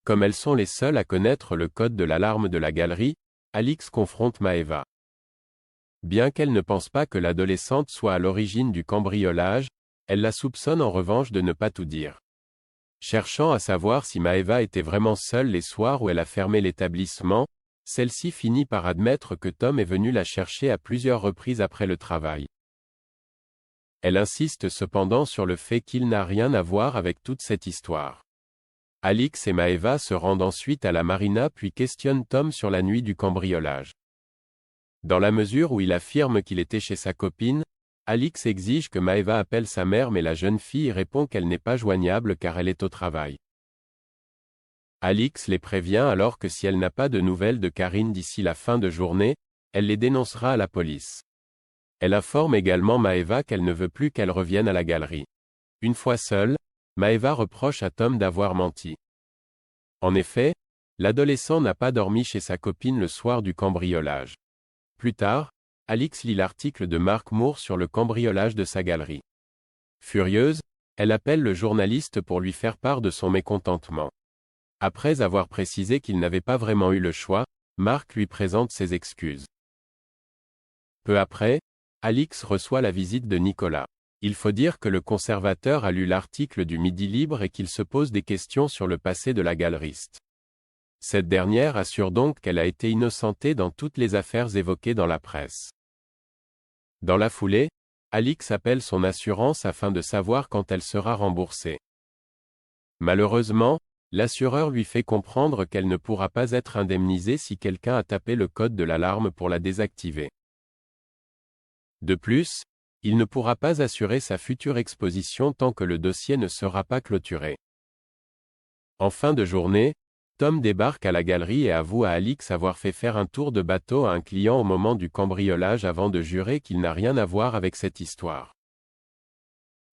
Comme elles sont les seules à connaître le code de l'alarme de la galerie, Alix confronte Maeva. Bien qu'elle ne pense pas que l'adolescente soit à l'origine du cambriolage, elle la soupçonne en revanche de ne pas tout dire. Cherchant à savoir si Maeva était vraiment seule les soirs où elle a fermé l'établissement, celle-ci finit par admettre que Tom est venu la chercher à plusieurs reprises après le travail. Elle insiste cependant sur le fait qu'il n'a rien à voir avec toute cette histoire. Alix et Maeva se rendent ensuite à la marina puis questionnent Tom sur la nuit du cambriolage. Dans la mesure où il affirme qu'il était chez sa copine, Alix exige que Maeva appelle sa mère mais la jeune fille répond qu'elle n'est pas joignable car elle est au travail. Alix les prévient alors que si elle n'a pas de nouvelles de Karine d'ici la fin de journée, elle les dénoncera à la police. Elle informe également Maeva qu'elle ne veut plus qu'elle revienne à la galerie. Une fois seule, Maeva reproche à Tom d'avoir menti. En effet, l'adolescent n'a pas dormi chez sa copine le soir du cambriolage. Plus tard, Alix lit l'article de Mark Moore sur le cambriolage de sa galerie. Furieuse, elle appelle le journaliste pour lui faire part de son mécontentement. Après avoir précisé qu'il n'avait pas vraiment eu le choix, Mark lui présente ses excuses. Peu après, Alix reçoit la visite de Nicolas. Il faut dire que le conservateur a lu l'article du Midi Libre et qu'il se pose des questions sur le passé de la galeriste. Cette dernière assure donc qu'elle a été innocentée dans toutes les affaires évoquées dans la presse. Dans la foulée, Alix appelle son assurance afin de savoir quand elle sera remboursée. Malheureusement, l'assureur lui fait comprendre qu'elle ne pourra pas être indemnisée si quelqu'un a tapé le code de l'alarme pour la désactiver. De plus, il ne pourra pas assurer sa future exposition tant que le dossier ne sera pas clôturé. En fin de journée, Tom débarque à la galerie et avoue à Alix avoir fait faire un tour de bateau à un client au moment du cambriolage avant de jurer qu'il n'a rien à voir avec cette histoire.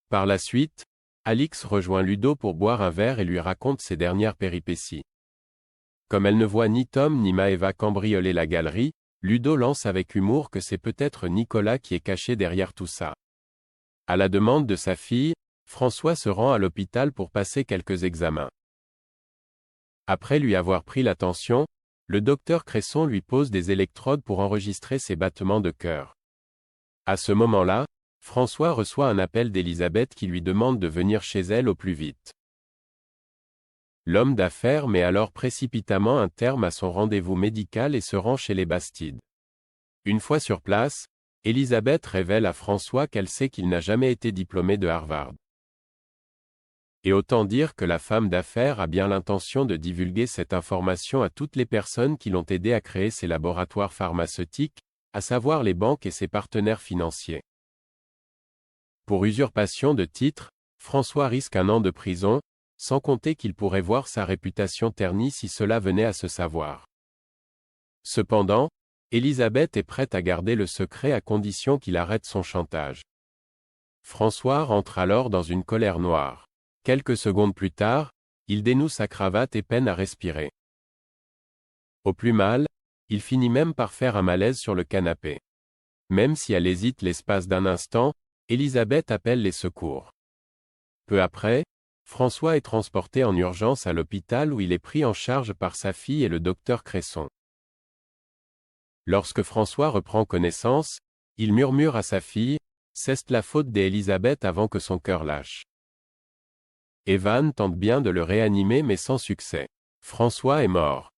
Par la suite, Alix rejoint Ludo pour boire un verre et lui raconte ses dernières péripéties. Comme elle ne voit ni Tom ni Maeva cambrioler la galerie, Ludo lance avec humour que c'est peut-être Nicolas qui est caché derrière tout ça. À la demande de sa fille, François se rend à l'hôpital pour passer quelques examens. Après lui avoir pris la tension, le docteur Cresson lui pose des électrodes pour enregistrer ses battements de cœur. À ce moment-là, François reçoit un appel d'Elisabeth qui lui demande de venir chez elle au plus vite. L'homme d'affaires met alors précipitamment un terme à son rendez-vous médical et se rend chez les Bastides. Une fois sur place, Elisabeth révèle à François qu'elle sait qu'il n'a jamais été diplômé de Harvard. Et autant dire que la femme d'affaires a bien l'intention de divulguer cette information à toutes les personnes qui l'ont aidé à créer ces laboratoires pharmaceutiques, à savoir les banques et ses partenaires financiers. Pour usurpation de titre, François risque 1 an de prison, sans compter qu'il pourrait voir sa réputation ternie si cela venait à se savoir. Cependant, Elisabeth est prête à garder le secret à condition qu'il arrête son chantage. François rentre alors dans une colère noire. Quelques secondes plus tard, il dénoue sa cravate et peine à respirer. Au plus mal, il finit même par faire un malaise sur le canapé. Même si elle hésite l'espace d'un instant, Elisabeth appelle les secours. Peu après, François est transporté en urgence à l'hôpital où il est pris en charge par sa fille et le docteur Cresson. Lorsque François reprend connaissance, il murmure à sa fille « C'est la faute d'Elisabeth » avant que son cœur lâche. Evan tente bien de le réanimer mais sans succès. François est mort.